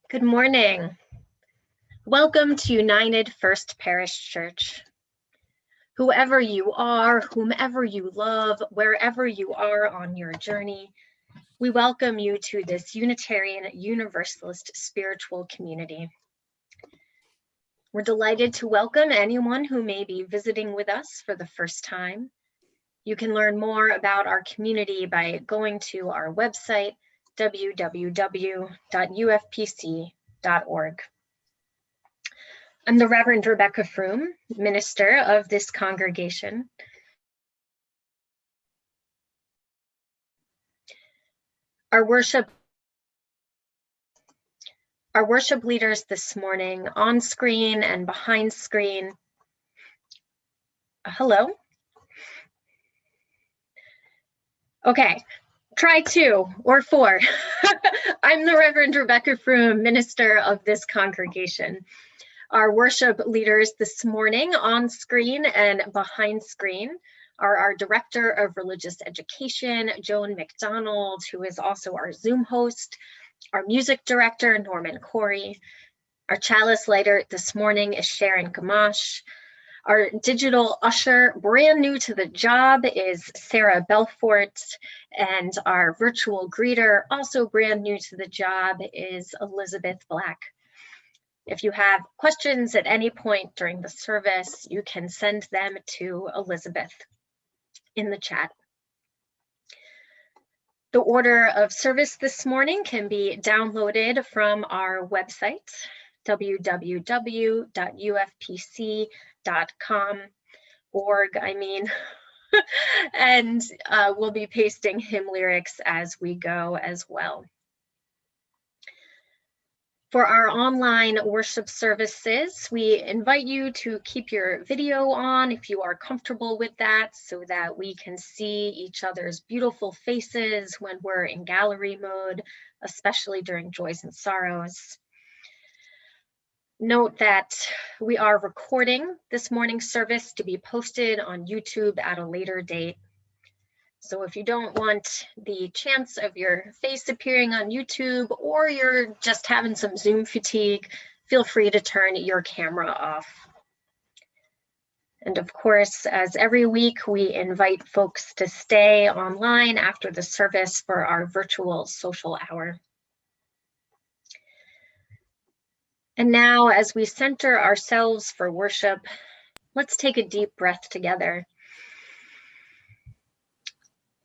Good morning. Welcome to United First Parish Church. Whoever you are, whomever you love, wherever you are on your journey, we welcome you to this Unitarian Universalist spiritual community. We're delighted to welcome anyone who may be visiting with us for the first time. You can learn more about our community by going to our website, www.ufpc.org. I'm the Reverend Rebecca Froom, minister of this congregation. Our worship leaders this morning, on screen and behind screen. Hello? Okay, try 2 or 4. I'm the Reverend Rebecca Froom, minister of this congregation. Our worship leaders this morning, on screen and behind screen, are our Director of Religious Education, Joan McDonald, who is also our Zoom host, our Music Director, Norman Corey. Our Chalice Lighter this morning is Sharon Gamache. Our digital usher, brand new to the job, is Sarah Belfort, and our virtual greeter, also brand new to the job, is Elizabeth Black. If you have questions at any point during the service, you can send them to Elizabeth in the chat. The order of service this morning can be downloaded from our website, www.ufpc.com.org, and we'll be pasting hymn lyrics as we go as well. For our online worship services, we invite you to keep your video on if you are comfortable with that, so that we can see each other's beautiful faces when we're in gallery mode, especially during joys and sorrows. Note that we are recording this morning's service to be posted on YouTube at a later date. So if you don't want the chance of your face appearing on YouTube, or you're just having some Zoom fatigue, feel free to turn your camera off. And of course, as every week, we invite folks to stay online after the service for our virtual social hour. And now, as we center ourselves for worship, let's take a deep breath together.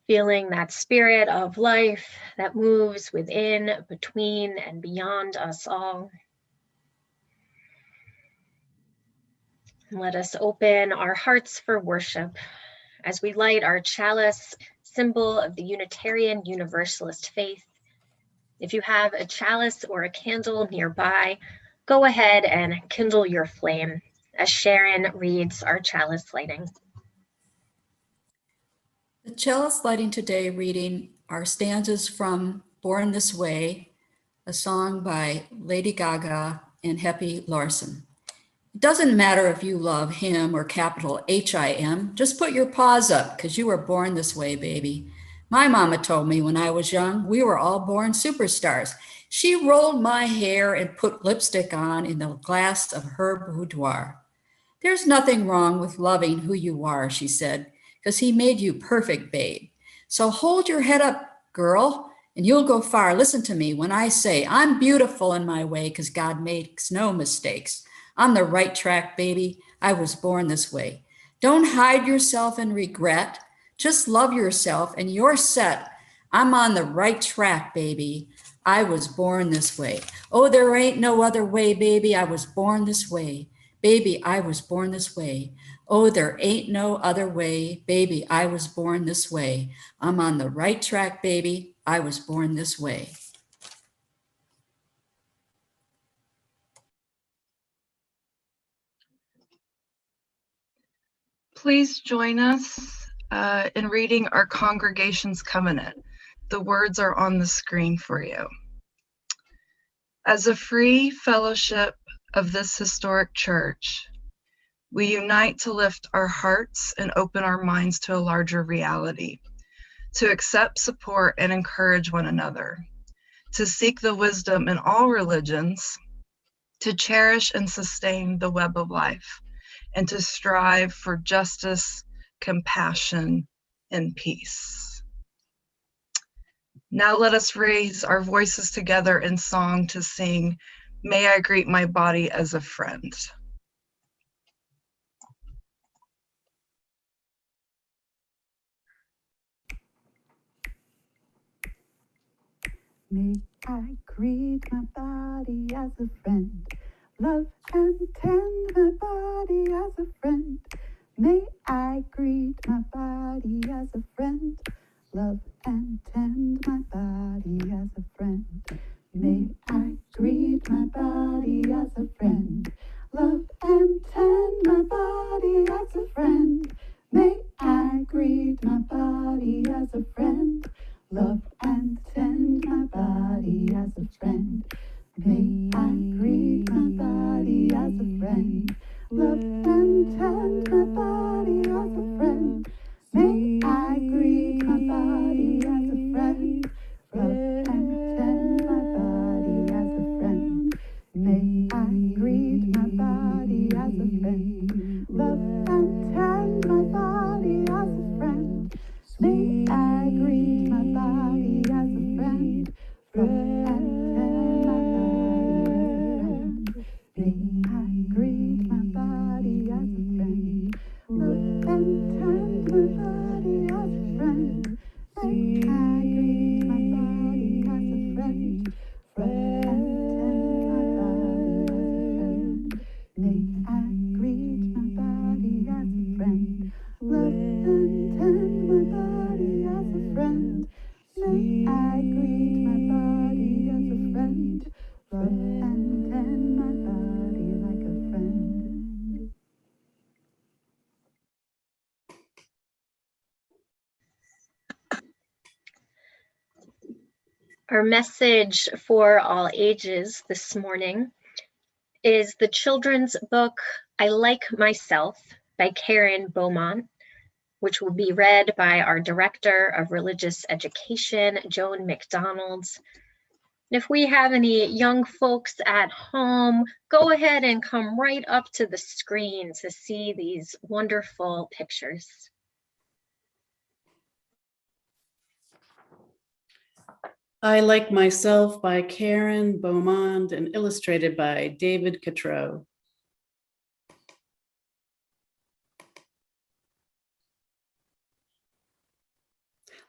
Feeling that spirit of life that moves within, between, and beyond us all. And let us open our hearts for worship as we light our chalice, symbol of the Unitarian Universalist faith. If you have a chalice or a candle nearby, go ahead and kindle your flame as Sharon reads our chalice lighting. The chalice lighting today reading are stanzas from Born This Way, a song by Lady Gaga and Heppy Larson. It doesn't matter if you love him or capital H-I-M, just put your paws up because you were born this way, baby. My mama told me when I was young, we were all born superstars. She rolled my hair and put lipstick on in the glass of her boudoir. There's nothing wrong with loving who you are, she said, because he made you perfect, babe. So hold your head up, girl, and you'll go far. Listen to me when I say I'm beautiful in my way because God makes no mistakes. I'm the right track, baby. I was born this way. Don't hide yourself in regret. Just love yourself and you're set. I'm on the right track, baby. I was born this way. Oh, there ain't no other way, baby. I was born this way. Baby, I was born this way. Oh, there ain't no other way. Baby, I was born this way. I'm on the right track, baby. I was born this way. Please join us in reading our congregation's covenant. The words are on the screen for you. As a free fellowship of this historic church, we unite to lift our hearts and open our minds to a larger reality, to accept, support, and encourage one another, to seek the wisdom in all religions, to cherish and sustain the web of life, and to strive for justice, compassion, and peace. Now let us raise our voices together in song to sing, May I Greet My Body as a Friend. May I greet my body as a friend, love and tend my body as a friend. May I greet my body as a friend, love and tend my body as a friend. May I greet my body as a friend, love and tend my body as a friend. May I greet my body as a friend, love and tend my body as a friend. May I greet my body as a friend, love and tend my body as a friend. May I greet my body as a friend, love and tend my body as a friend. May I greet my body as a friend, love and tend my body as a friend. May I greet my body as a friend, love and tend my body as a friend. May I greet my body as a friend, love and tend my body as a friend. May I greet my body as a friend, love and tend my body as a friend. May I greet my body as a friend, love and tend my body as a friend. May I greet my body as a friend, love and tend my body like a friend. Our message for all ages this morning is the children's book, I Like Myself by Karen Beaumont, which will be read by our Director of Religious Education, Joan McDonald. If we have any young folks at home, go ahead and come right up to the screen to see these wonderful pictures. I Like Myself by Karen Beaumont and illustrated by David Cotreau.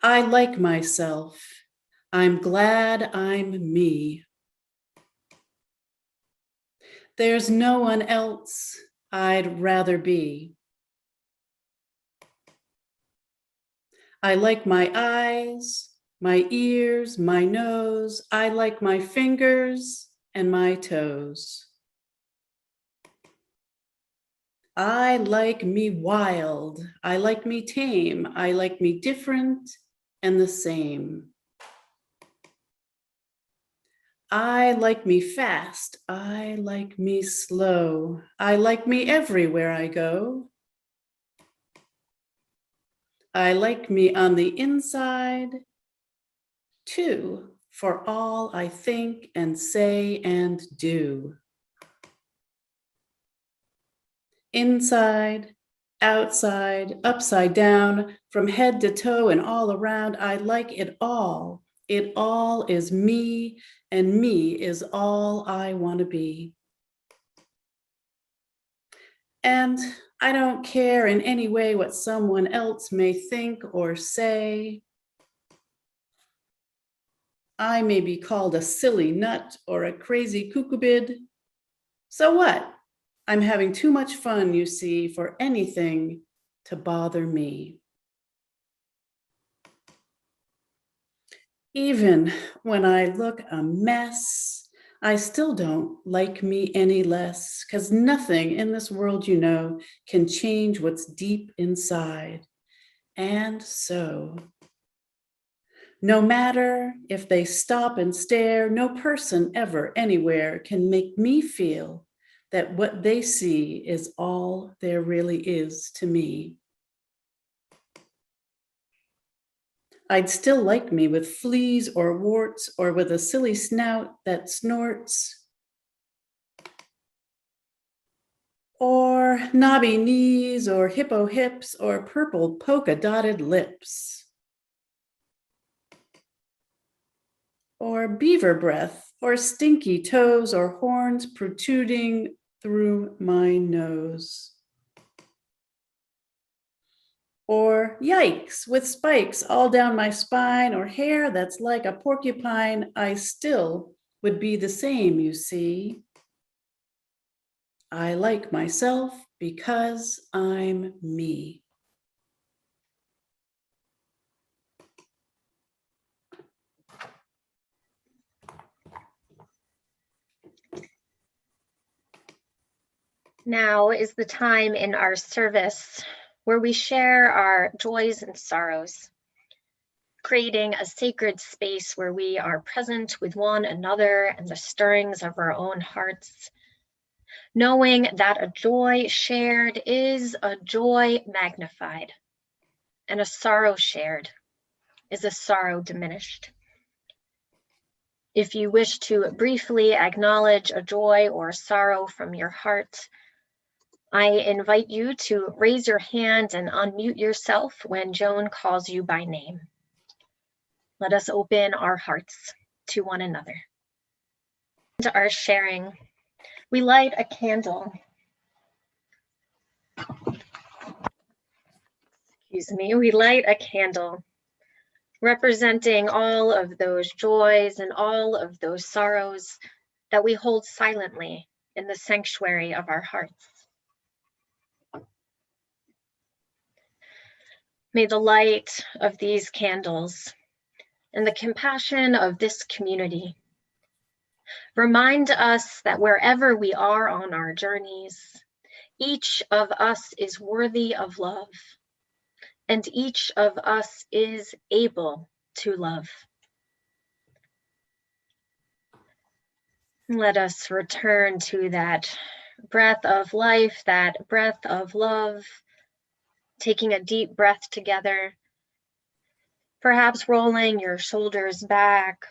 I like myself. I'm glad I'm me. There's no one else I'd rather be. I like my eyes, my ears, my nose. I like my fingers and my toes. I like me wild. I like me tame. I like me different and the same. I like me fast. I like me slow. I like me everywhere I go. I like me on the inside, too, for all I think and say and do. Inside, outside, upside down, from head to toe and all around, I like it all. It all is me, and me is all I want to be. And I don't care in any way what someone else may think or say. I may be called a silly nut or a crazy cuckoo-bid. So what? I'm having too much fun, you see, for anything to bother me. Even when I look a mess, I still don't like me any less, because nothing in this world, you know, can change what's deep inside. And so, no matter if they stop and stare, no person ever anywhere can make me feel that what they see is all there really is to me. I'd still like me with fleas or warts or with a silly snout that snorts. Or knobby knees or hippo hips or purple polka-dotted lips. Or beaver breath or stinky toes or horns protruding through my nose. Or yikes, with spikes all down my spine, or hair that's like a porcupine, I still would be the same, you see. I like myself because I'm me. Now is the time in our service where we share our joys and sorrows, creating a sacred space where we are present with one another and the stirrings of our own hearts, knowing that a joy shared is a joy magnified, and a sorrow shared is a sorrow diminished. If you wish to briefly acknowledge a joy or sorrow from your heart, I invite you to raise your hand and unmute yourself when Joan calls you by name. Let us open our hearts to one another. To our sharing, we light a candle. We light a candle representing all of those joys and all of those sorrows that we hold silently in the sanctuary of our hearts. May the light of these candles and the compassion of this community remind us that wherever we are on our journeys, each of us is worthy of love, and each of us is able to love. Let us return to that breath of life, that breath of love, taking a deep breath together, perhaps rolling your shoulders back,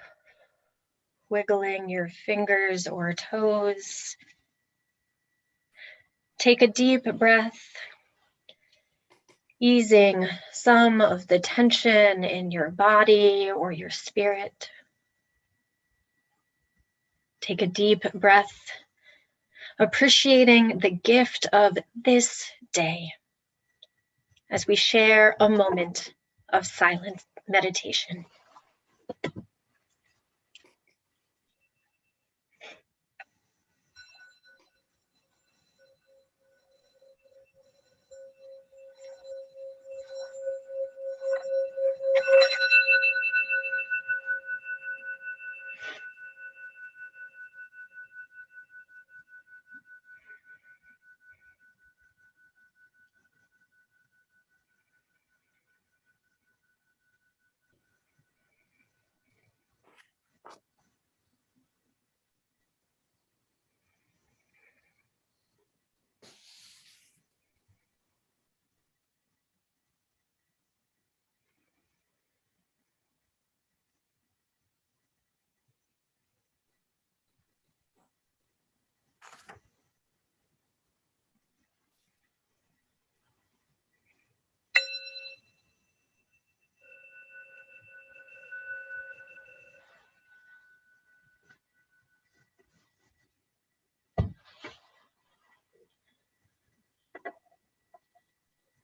wiggling your fingers or toes. Take a deep breath, easing some of the tension in your body or your spirit. Take a deep breath, appreciating the gift of this day as we share a moment of silent meditation.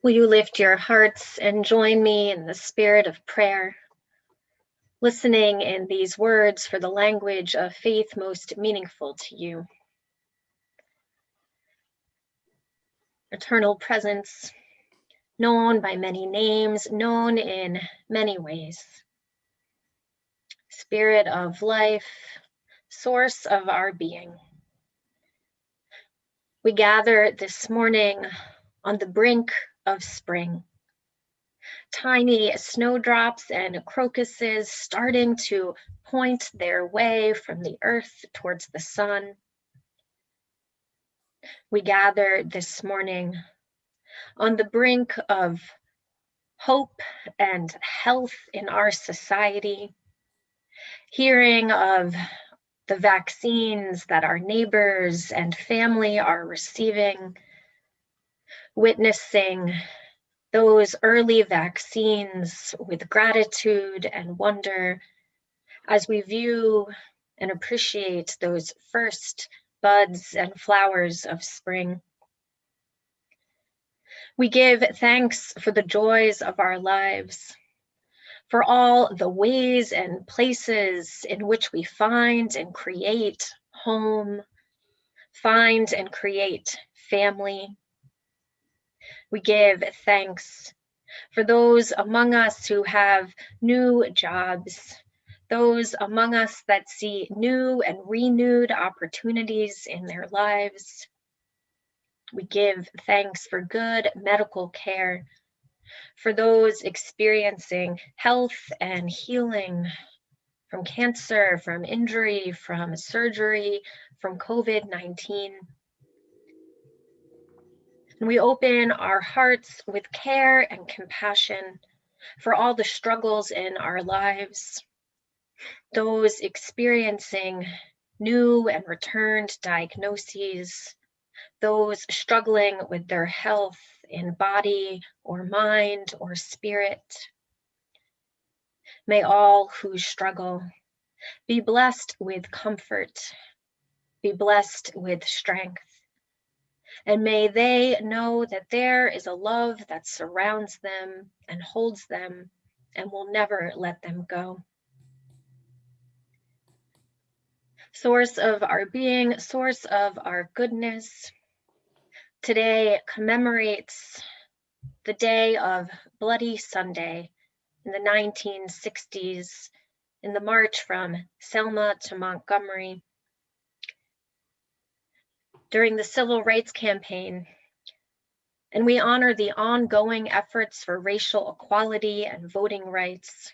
Will you lift your hearts and join me in the spirit of prayer, listening in these words for the language of faith most meaningful to you? Eternal presence, known by many names, known in many ways. Spirit of life, source of our being. We gather this morning on the brink of spring. Tiny snowdrops and crocuses starting to point their way from the earth towards the sun. We gather this morning on the brink of hope and health in our society, hearing of the vaccines that our neighbors and family are receiving, witnessing those early vaccines with gratitude and wonder as we view and appreciate those first buds and flowers of spring. We give thanks for the joys of our lives, for all the ways and places in which we find and create home, find and create family. We give thanks for those among us who have new jobs, those among us that see new and renewed opportunities in their lives. We give thanks for good medical care, for those experiencing health and healing from cancer, from injury, from surgery, from COVID-19. And we open our hearts with care and compassion for all the struggles in our lives, those experiencing new and returned diagnoses, those struggling with their health in body or mind or spirit. May all who struggle be blessed with comfort, be blessed with strength, and may they know that there is a love that surrounds them and holds them and will never let them go. Source of our being, source of our goodness, today commemorates the day of Bloody Sunday in the 1960s, in the march from Selma to Montgomery. During the Civil Rights Campaign, and we honor the ongoing efforts for racial equality and voting rights,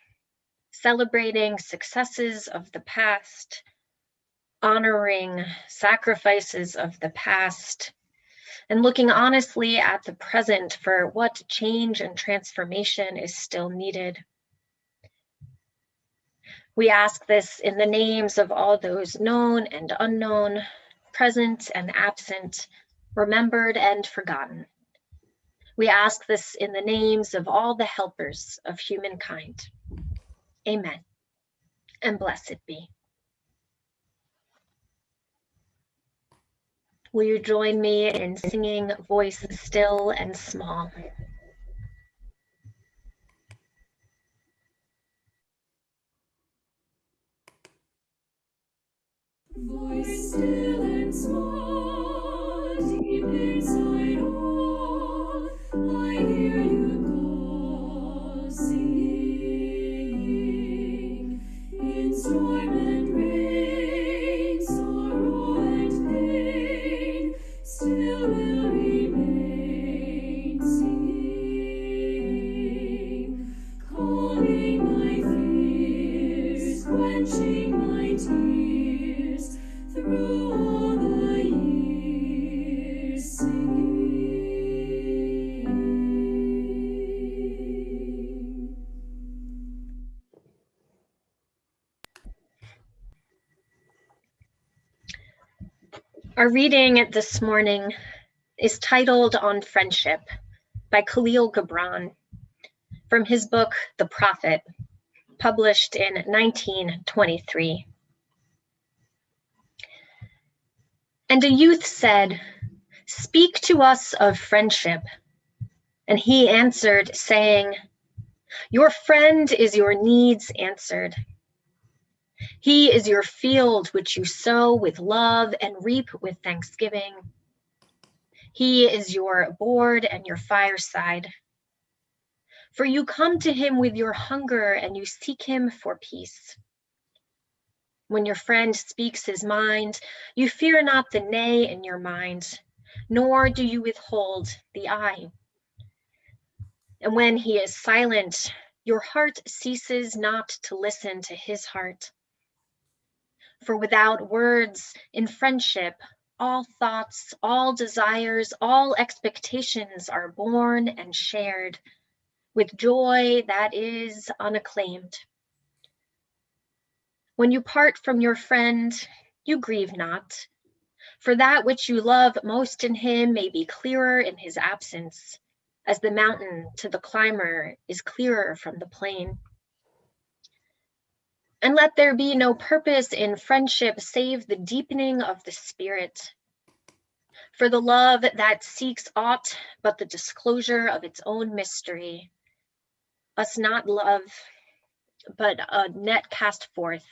celebrating successes of the past, honoring sacrifices of the past, and looking honestly at the present for what change and transformation is still needed. We ask this in the names of all those known and unknown, present and absent, remembered and forgotten. We ask this in the names of all the helpers of humankind. Amen, and blessed be. Will you join me in singing Voice Still and Small? Voice still and small, deep inside all, I hear you call, singing. In storm and rain, sorrow and pain, still will remain, singing. Calming my fears, quenching my tears, through all the years, singing. Our reading this morning is titled On Friendship by Khalil Gibran from his book, The Prophet, published in 1923. And a youth said, "Speak to us of friendship." And he answered, saying, "Your friend is your needs answered. He is your field which you sow with love and reap with thanksgiving. He is your board and your fireside. For you come to him with your hunger and you seek him for peace. When your friend speaks his mind, you fear not the nay in your mind, nor do you withhold the aye. And when he is silent, your heart ceases not to listen to his heart. For without words, in friendship, all thoughts, all desires, all expectations are born and shared, with joy that is unacclaimed. When you part from your friend, you grieve not, for that which you love most in him may be clearer in his absence, as the mountain to the climber is clearer from the plain. And let there be no purpose in friendship save the deepening of the spirit. For the love that seeks aught but the disclosure of its own mystery, us not love, but a net cast forth,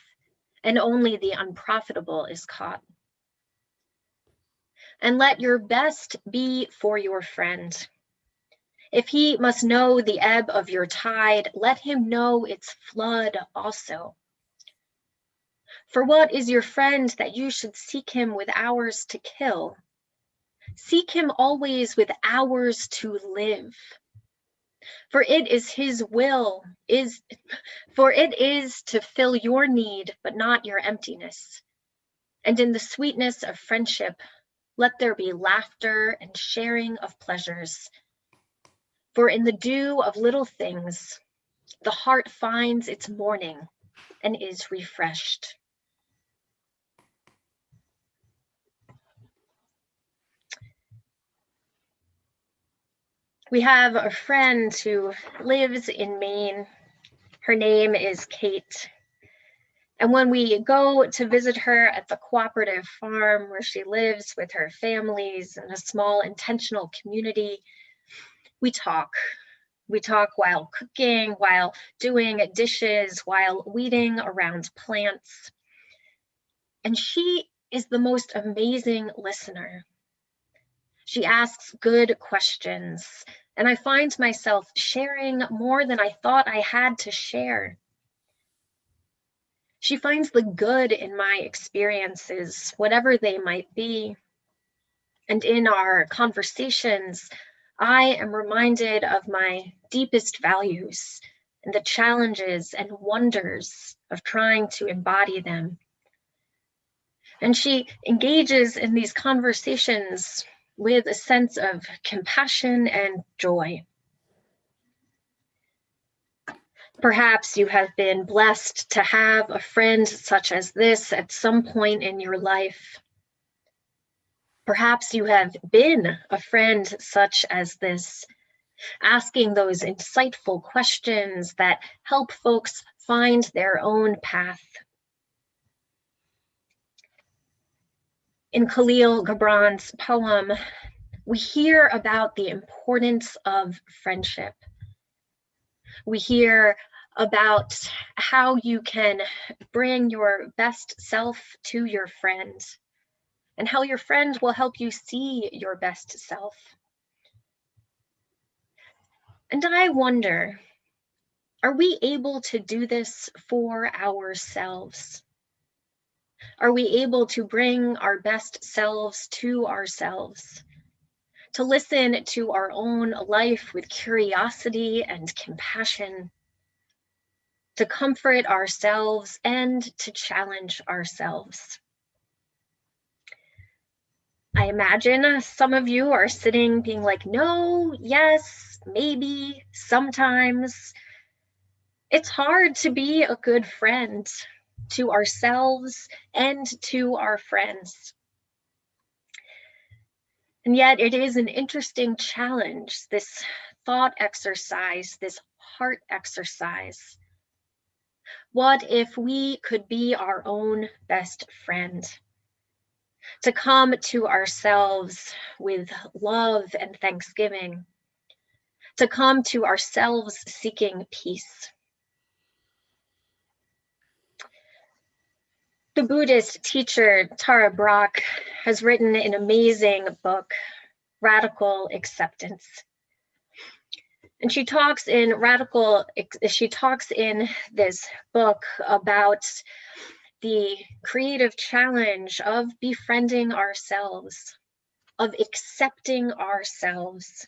and only the unprofitable is caught. And let your best be for your friend. If he must know the ebb of your tide, let him know its flood also. For what is your friend that you should seek him with hours to kill? Seek him always with hours to live. For it is his will, for it is to fill your need, but not your emptiness. And in the sweetness of friendship, let there be laughter and sharing of pleasures. For in the dew of little things, the heart finds its morning and is refreshed. We have a friend who lives in Maine. Her name is Kate. And when we go to visit her at the cooperative farm where she lives with her families in a small intentional community, we talk. We talk while cooking, while doing dishes, while weeding around plants. And she is the most amazing listener. She asks good questions, and I find myself sharing more than I thought I had to share. She finds the good in my experiences, whatever they might be. And in our conversations, I am reminded of my deepest values and the challenges and wonders of trying to embody them. And she engages in these conversations with a sense of compassion and joy. Perhaps you have been blessed to have a friend such as this at some point in your life. Perhaps you have been a friend such as this, asking those insightful questions that help folks find their own path. In Khalil Gibran's poem, we hear about the importance of friendship. We hear about how you can bring your best self to your friend and how your friend will help you see your best self. And I wonder, are we able to do this for ourselves? Are we able to bring our best selves to ourselves? To listen to our own life with curiosity and compassion, to comfort ourselves and to challenge ourselves. I imagine some of you are sitting being like, no, yes, maybe, sometimes. It's hard to be a good friend to ourselves and to our friends. And yet it is an interesting challenge, this thought exercise, this heart exercise. What if we could be our own best friend? To come to ourselves with love and thanksgiving. To come to ourselves seeking peace. The Buddhist teacher Tara Brach has written an amazing book, Radical Acceptance. And she talks in this book about the creative challenge of befriending ourselves, of accepting ourselves.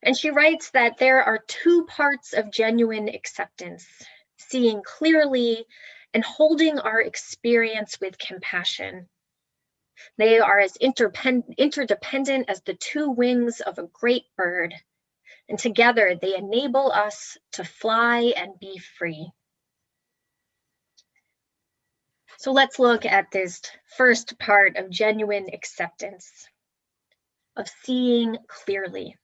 And she writes that there are two parts of genuine acceptance: seeing clearly and holding our experience with compassion. They are as interdependent as the two wings of a great bird, And together they enable us to fly and be free. So let's look at this first part of genuine acceptance, of seeing clearly.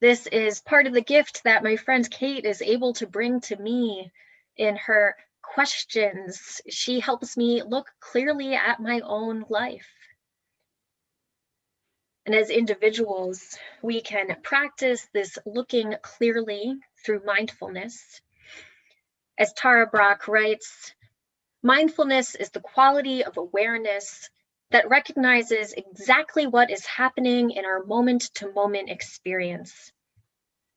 This is part of the gift that my friend Kate is able to bring to me in her questions. She helps me look clearly at my own life. And as individuals, we can practice this looking clearly through mindfulness. As Tara Brach writes, mindfulness is the quality of awareness that recognizes exactly what is happening in our moment-to-moment experience.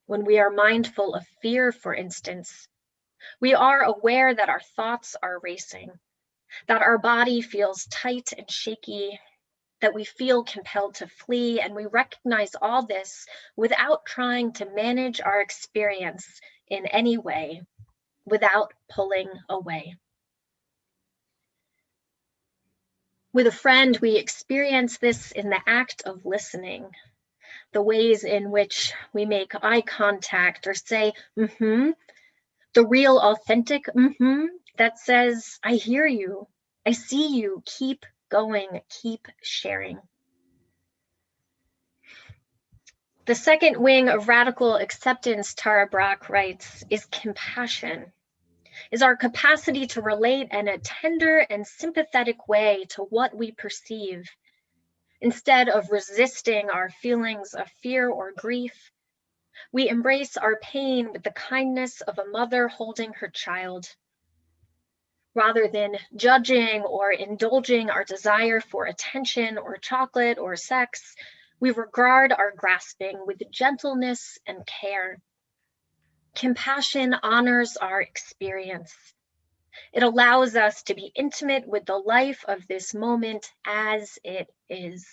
When we are mindful of fear, for instance, we are aware that our thoughts are racing, that our body feels tight and shaky, that we feel compelled to flee, and we recognize all this without trying to manage our experience in any way, without pulling away. With a friend, we experience this in the act of listening, the ways in which we make eye contact or say, mm-hmm, the real authentic mm-hmm that says, I hear you, I see you, keep going, keep sharing. The second wing of radical acceptance, Tara Brach writes, is compassion, is our capacity to relate in a tender and sympathetic way to what we perceive. Instead of resisting our feelings of fear or grief, we embrace our pain with the kindness of a mother holding her child. Rather than judging or indulging our desire for attention or chocolate or sex, we regard our grasping with gentleness and care. Compassion honors our experience. It allows us to be intimate with the life of this moment as it is.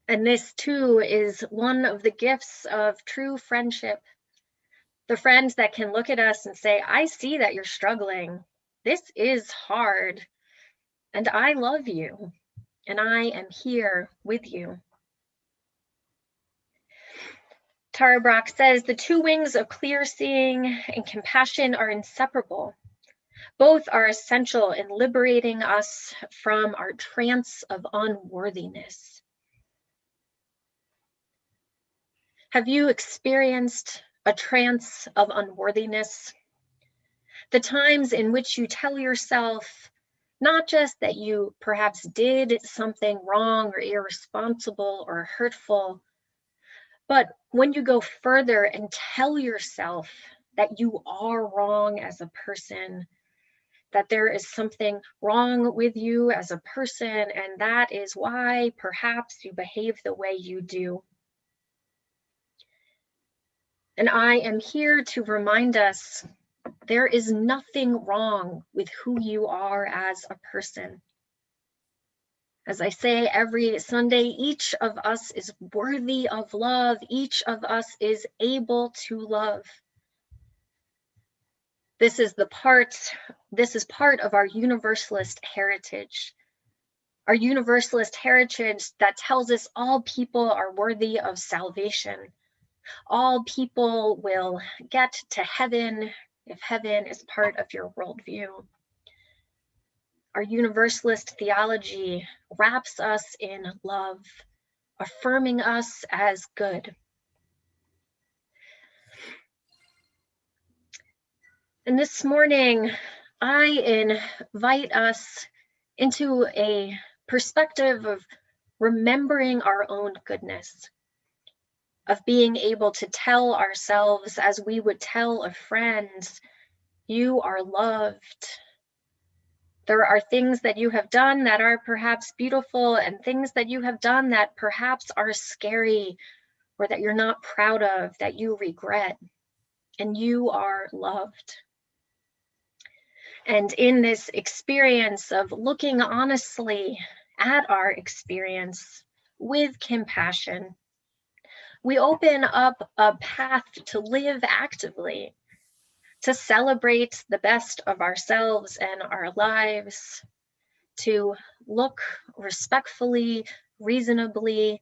And this too is one of the gifts of true friendship. The friends that can look at us and say, I see that you're struggling. This is hard. And I love you. And I am here with you. Tara Brach says the two wings of clear seeing and compassion are inseparable. Both are essential in liberating us from our trance of unworthiness. Have you experienced a trance of unworthiness? The times in which you tell yourself, not just that you perhaps did something wrong or irresponsible or hurtful, but when you go further and tell yourself that you are wrong as a person, that there is something wrong with you as a person, and that is why perhaps you behave the way you do. And I am here to remind us there is nothing wrong with who you are as a person. As I say every Sunday, each of us is worthy of love. Each of us is able to love. This is part of our universalist heritage. Our universalist heritage that tells us all people are worthy of salvation. All people will get to heaven if heaven is part of your worldview. Our universalist theology wraps us in love, affirming us as good. And this morning, I invite us into a perspective of remembering our own goodness, of being able to tell ourselves as we would tell a friend, you are loved. There are things that you have done that are perhaps beautiful and things that you have done that perhaps are scary or that you're not proud of, that you regret, and you are loved. And in this experience of looking honestly at our experience with compassion, we open up a path to live actively, to celebrate the best of ourselves and our lives, to look respectfully reasonably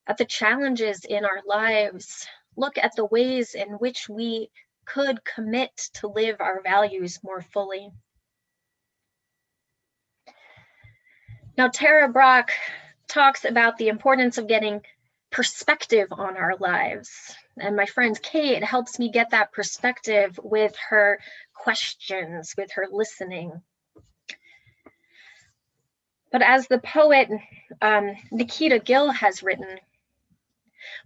at the challenges in our lives, look at the ways in which we could commit to live our values more fully. Now, Tara Brach talks about the importance of getting perspective on our lives. And my friend Kate helps me get that perspective with her questions, with her listening. But as the poet Nikita Gill has written,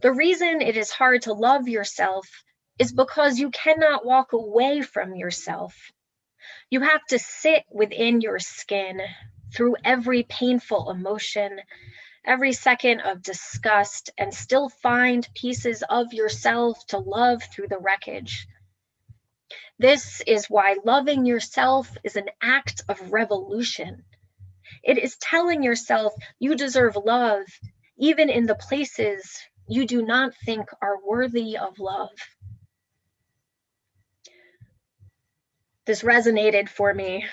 the reason it is hard to love yourself is because you cannot walk away from yourself. You have to sit within your skin through every painful emotion, every second of disgust, and still find pieces of yourself to love through the wreckage. This is why loving yourself is an act of revolution. It is telling yourself you deserve love, even in the places you do not think are worthy of love. This resonated for me.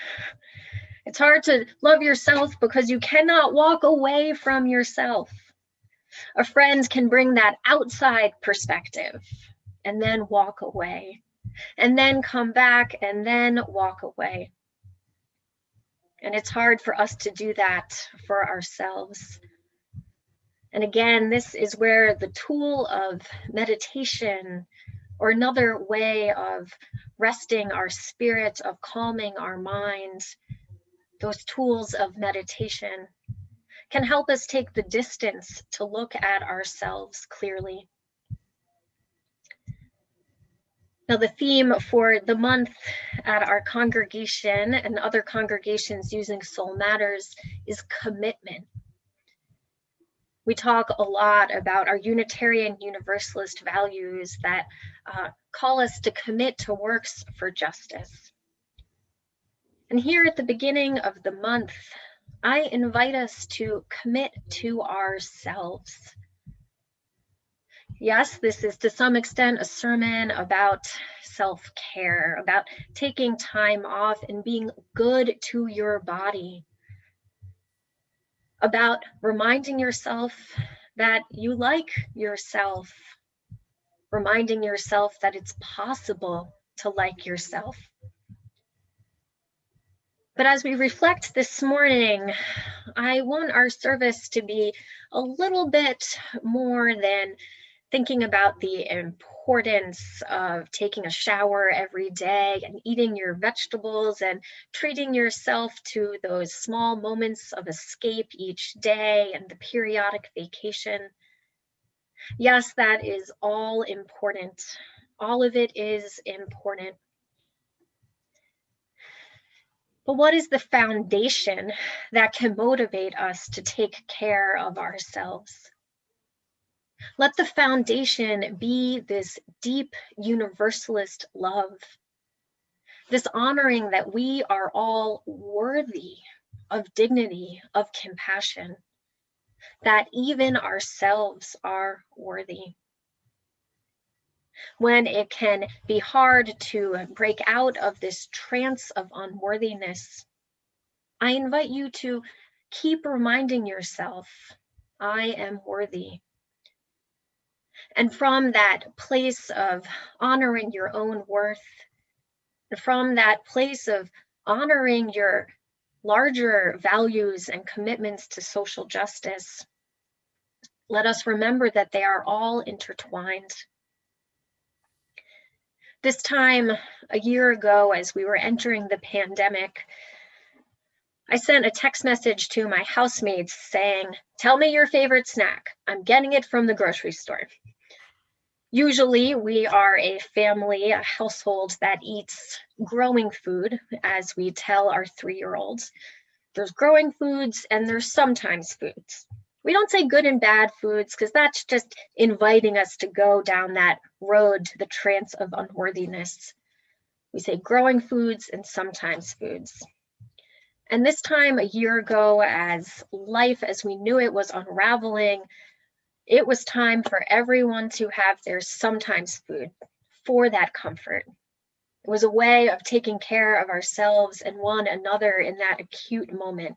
It's hard to love yourself because you cannot walk away from yourself. A friend can bring that outside perspective and then walk away, and then come back and then walk away. And it's hard for us to do that for ourselves. And again, this is where the tool of meditation, or another way of resting our spirit, of calming our minds, those tools of meditation can help us take the distance to look at ourselves clearly. Now, the theme for the month at our congregation and other congregations using Soul Matters is commitment. We talk a lot about our Unitarian Universalist values that call us to commit to works for justice. And here at the beginning of the month, I invite us to commit to ourselves. Yes, this is to some extent a sermon about self-care, about taking time off and being good to your body, about reminding yourself that you like yourself, reminding yourself that it's possible to like yourself. But as we reflect this morning, I want our service to be a little bit more than thinking about the importance of taking a shower every day and eating your vegetables and treating yourself to those small moments of escape each day and the periodic vacation. Yes, that is all important. All of it is important. But what is the foundation that can motivate us to take care of ourselves? Let the foundation be this deep universalist love, this honoring that we are all worthy of dignity, of compassion, that even ourselves are worthy. When it can be hard to break out of this trance of unworthiness, I invite you to keep reminding yourself, I am worthy. And from that place of honoring your own worth, from that place of honoring your larger values and commitments to social justice, let us remember that they are all intertwined. This time a year ago, as we were entering the pandemic, I sent a text message to my housemates saying, "Tell me your favorite snack. I'm getting it from the grocery store." Usually we are a family, a household that eats growing food, as we tell our 3-year-olds. There's growing foods and there's sometimes foods. We don't say good and bad foods because that's just inviting us to go down that road to the trance of unworthiness. We say growing foods and sometimes foods. And this time a year ago, as life as we knew it was unraveling, it was time for everyone to have their sometimes food for that comfort. It was a way of taking care of ourselves and one another in that acute moment.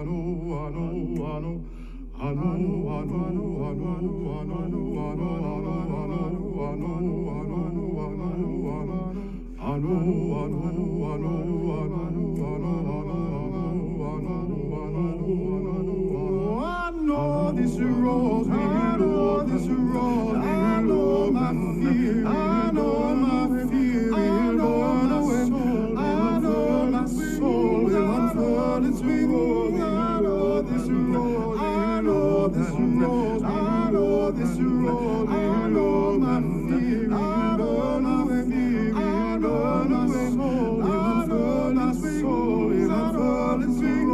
This rose, I know this rose, I know my fear, I know my fear, I know my soul, I know my soul will unfold its wings. I know this rose, I know this rose, I know this rose, I know my fear, I know my fear, I know my soul, I know my soul will unfold its wings.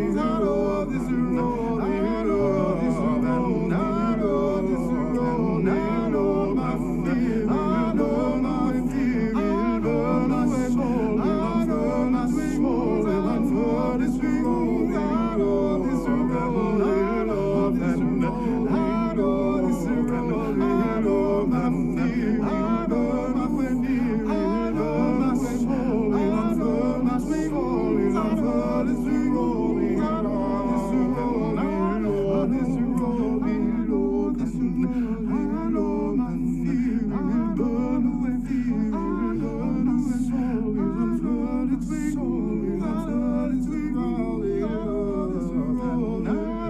I know this rose, I know this rose. I know this road, I know my fear, I know my fear, I know my soul, I know my soul, and I'm for this road. I know this road, I know this road, I know this road, I know my fear, I know my fear, I know my soul, and I'm for my soul, and I'm for this road. I know this road, I know this road. I know my fear will burn away. I know my soul is unfurled, its wings, unfurled its wings. I know this road, I know my fear will burn away. I know my soul will unfurl its wings, unfurl its wings. I know this road, I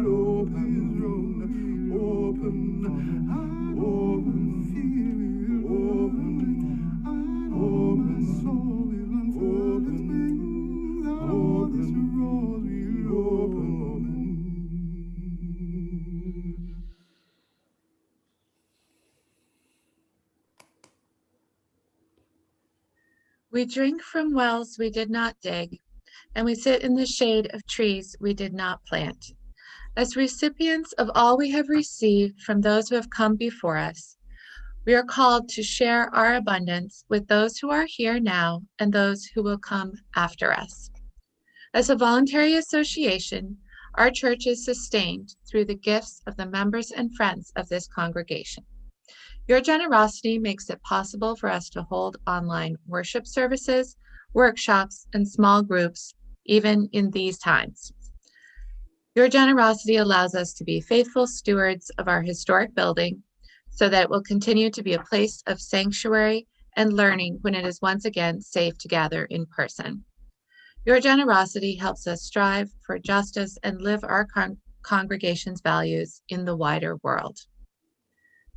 open this road, open. Open, fear, open, soul will unfold its wings. All this rose will open. We drink from wells we did not dig, and we sit in the shade of trees we did not plant. As recipients of all we have received from those who have come before us, We are called to share our abundance with those who are here now and those who will come after us. As a voluntary association, our church is sustained through the gifts of the members and friends of this congregation. Your generosity makes it possible for us to hold online worship services, workshops, and small groups, even in these times. Your generosity allows us to be faithful stewards of our historic building so that it will continue to be a place of sanctuary and learning when it is once again safe to gather in person. Your generosity helps us strive for justice and live our congregation's values in the wider world.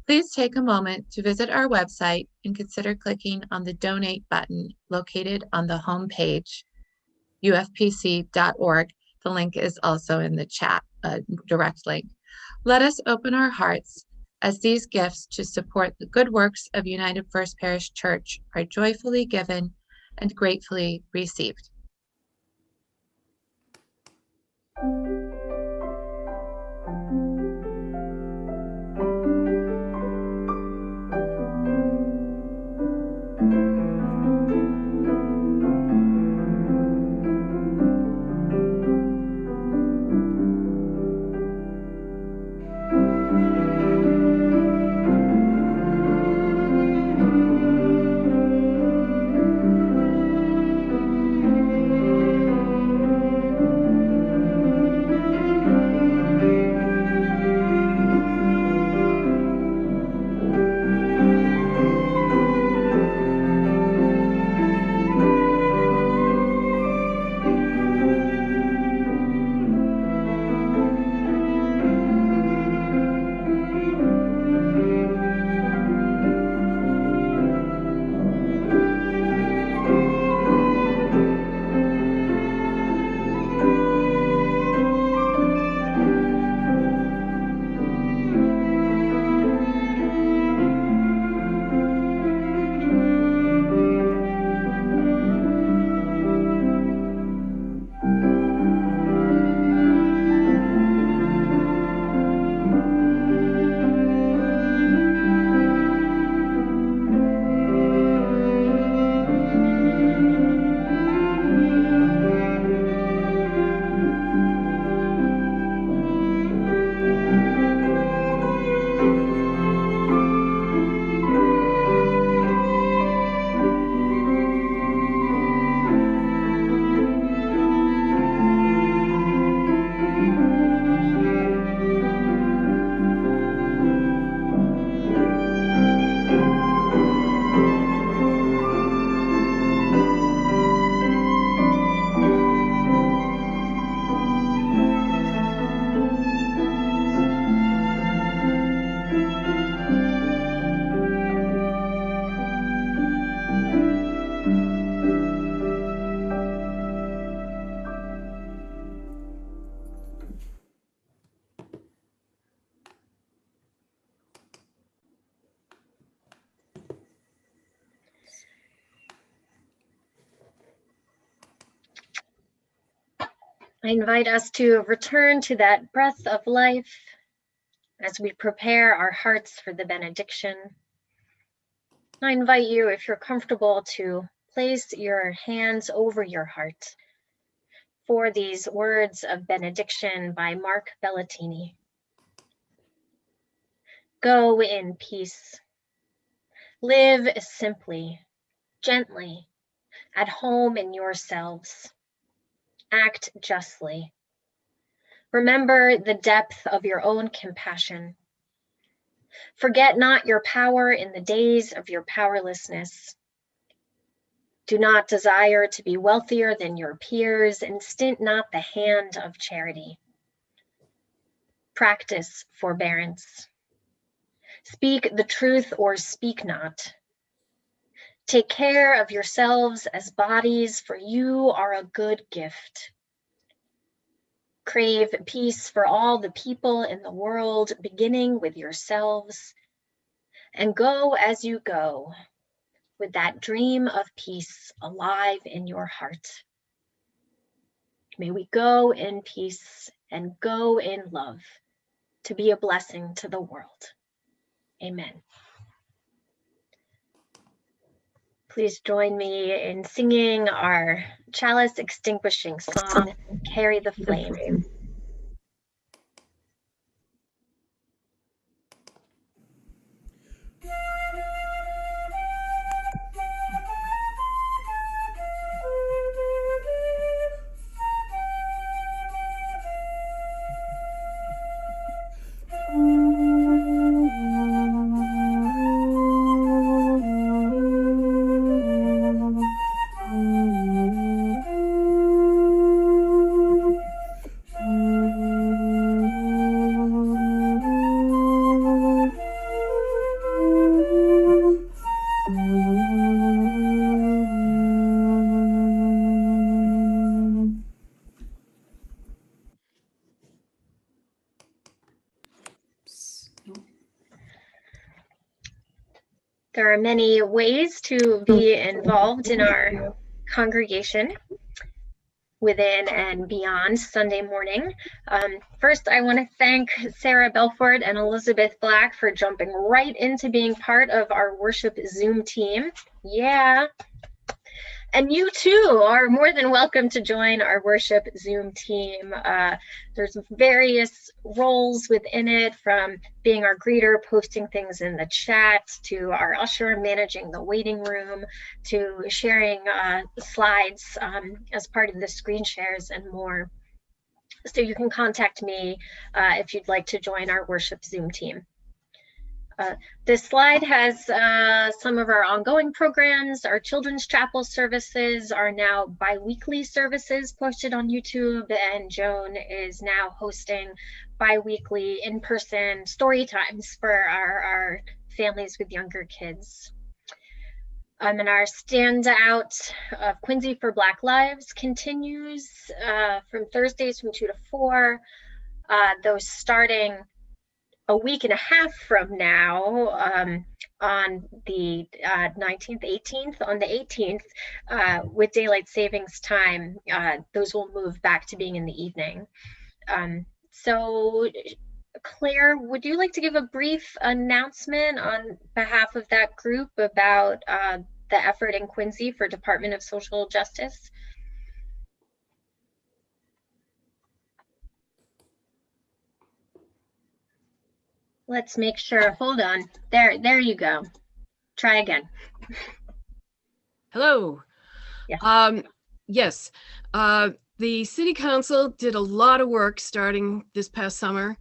Please take a moment to visit our website and consider clicking on the donate button located on the home page, ufpc.org. The link is also in the chat, a direct link. Let us open our hearts as these gifts to support the good works of United First Parish Church are joyfully given and gratefully received. I invite us to return to that breath of life as we prepare our hearts for the benediction. I invite you, if you're comfortable, to place your hands over your heart for these words of benediction by Mark Bellatini. Go in peace. Live simply, gently, at home in yourselves. Act justly. Remember the depth of your own compassion. Forget not your power in the days of your powerlessness. Do not desire to be wealthier than your peers, and stint not the hand of charity. Practice forbearance. Speak the truth or speak not. Take care of yourselves as bodies, for you are a good gift. Crave peace for all the people in the world, beginning with yourselves, and go as you go, with that dream of peace alive in your heart. May we go in peace and go in love to be a blessing to the world. Amen. Please join me in singing our chalice extinguishing song, Carry the Flame. There are many ways to be involved in our congregation within and beyond Sunday morning. First, I want to thank Sarah Belford and Elizabeth Black for jumping right into being part of our worship Zoom team. Yeah. And you too are more than welcome to join our worship Zoom team. There's various roles within it, from being our greeter, posting things in the chat, to our usher managing the waiting room, to sharing slides as part of the screen shares, and more. So you can contact me if you'd like to join our worship Zoom team. This slide has some of our ongoing programs. Our children's chapel services are now bi-weekly services posted on YouTube, and Joan is now hosting bi-weekly in-person story times for our families with younger kids. And our standout of Quincy for Black Lives continues from Thursdays from 2 to 4, those starting a week and a half from now, on the 19th, 18th. On the 18th, with daylight savings time, those will move back to being in the evening. So Claire, would you like to give a brief announcement on behalf of that group about the effort in Quincy for Department of Social Justice? Let's make sure. Hold on. There you go. Try again. Hello. Yeah. Yes. The City Council did a lot of work starting this past summer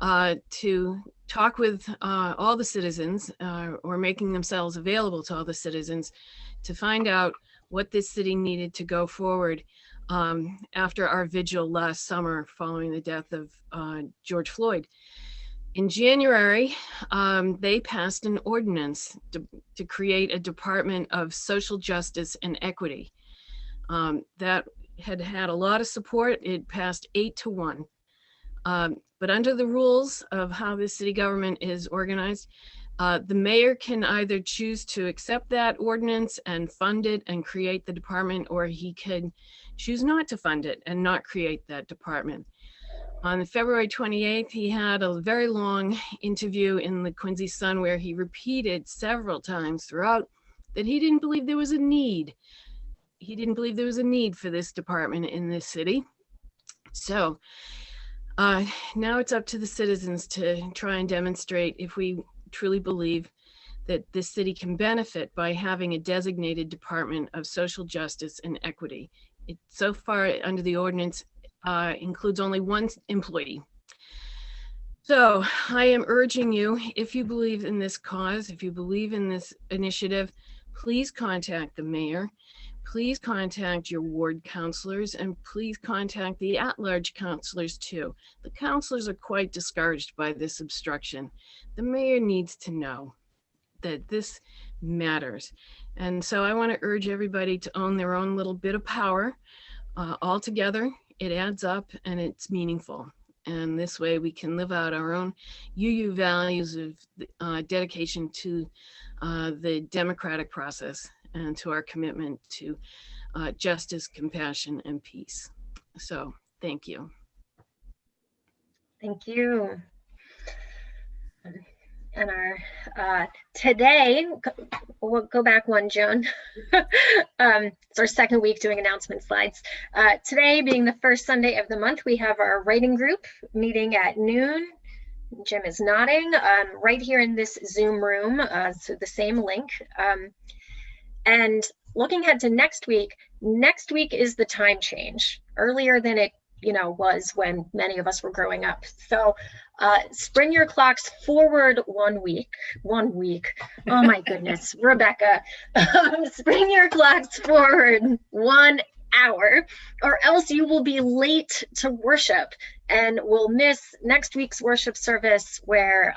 to talk with all the citizens, or making themselves available to all the citizens, to find out what this city needed to go forward after our vigil last summer following the death of George Floyd. In January, they passed an ordinance to create a Department of Social Justice and Equity. That had a lot of support. It passed 8-1. But under the rules of how the city government is organized, the mayor can either choose to accept that ordinance and fund it and create the department, or he could choose not to fund it and not create that department. On February 28th, he had a very long interview in the Quincy Sun where he repeated several times throughout that he didn't believe there was a need. He didn't believe there was a need for this department in this city. So now it's up to the citizens to try and demonstrate if we truly believe that this city can benefit by having a designated Department of Social Justice and Equity. It, so far under the ordinance, includes only one employee. So I am urging you, if you believe in this cause, if you believe in this initiative, please contact the mayor, please contact your ward councilors, and please contact the at-large councilors too. The councilors are quite discouraged by this obstruction. The mayor needs to know that this matters. And so I want to urge everybody to own their own little bit of power all together. It adds up and it's meaningful. And this way we can live out our own UU values of dedication to the democratic process and to our commitment to justice, compassion, and peace. So thank you. Thank you. And our today, we'll go back one, Joan. It's our second week doing announcement slides. Today being the first Sunday of the month, we have our writing group meeting at noon. Jim is nodding, right here in this Zoom room, so the same link. And looking ahead to next week is the time change, earlier than it was when many of us were growing up. So spring your clocks forward 1 week. Oh my goodness, Rebecca. Spring your clocks forward 1 hour, or else you will be late to worship and will miss next week's worship service, where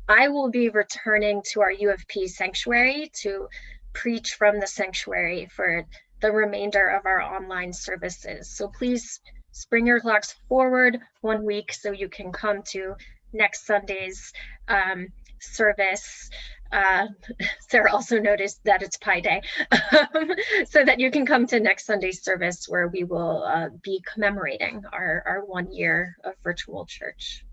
I will be returning to our UFP sanctuary to preach from the sanctuary for the remainder of our online services. So please spring your clocks forward 1 week so you can come to next Sunday's service. Sarah also noticed that it's Pi Day, so that you can come to next Sunday's service, where we will be commemorating our 1 year of virtual church.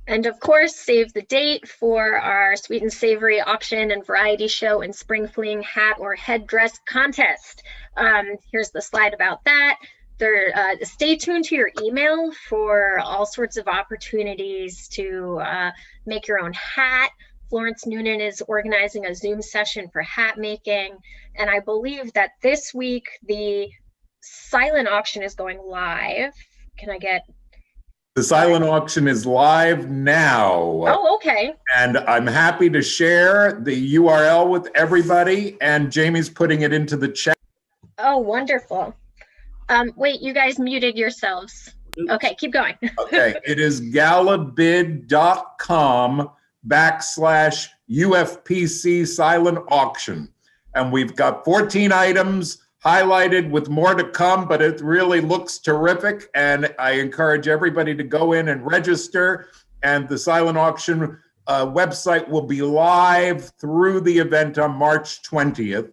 And of course, save the date for our sweet and savory auction and variety show and spring fling hat or headdress contest. Here's the slide about that. Stay tuned to your email for all sorts of opportunities to make your own hat. Florence Noonan is organizing a Zoom session for hat making. And I believe that this week, the silent auction is going live. Can I get... The silent auction is live now. Oh, okay. And I'm happy to share the URL with everybody, and Jamie's putting it into the chat. Oh, wonderful. Wait, you guys muted yourselves. Okay, keep going. Okay, it is galabid.com/UFPC silent auction. And we've got 14 items highlighted with more to come, but it really looks terrific. And I encourage everybody to go in and register. And the silent auction website will be live through the event on March 20th.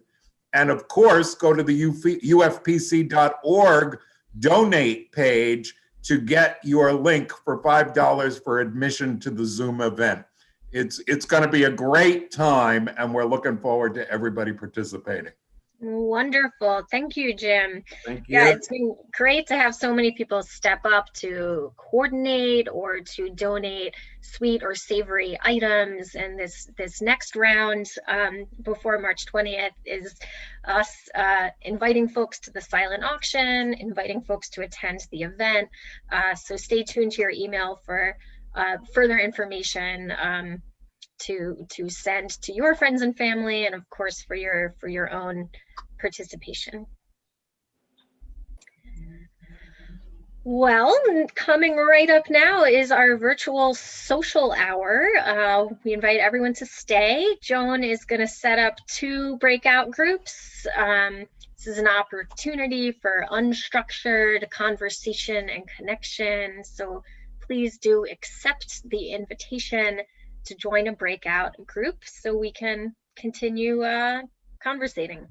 And of course, go to the ufpc.org donate page to get your link for $5 for admission to the Zoom event. It's going to be a great time, and we're looking forward to everybody participating. Wonderful. Thank you, Jim. Thank you. Yeah, it's been great to have so many people step up to coordinate or to donate sweet or savory items. And this next round before March 20th is us inviting folks to the silent auction, inviting folks to attend the event. So stay tuned to your email for further information to send to your friends and family, and of course for your own participation. Well, coming right up now is our virtual social hour. We invite everyone to stay. Joan is going to set up 2 breakout groups. This is an opportunity for unstructured conversation and connection. So please do accept the invitation to join a breakout group so we can continue conversating.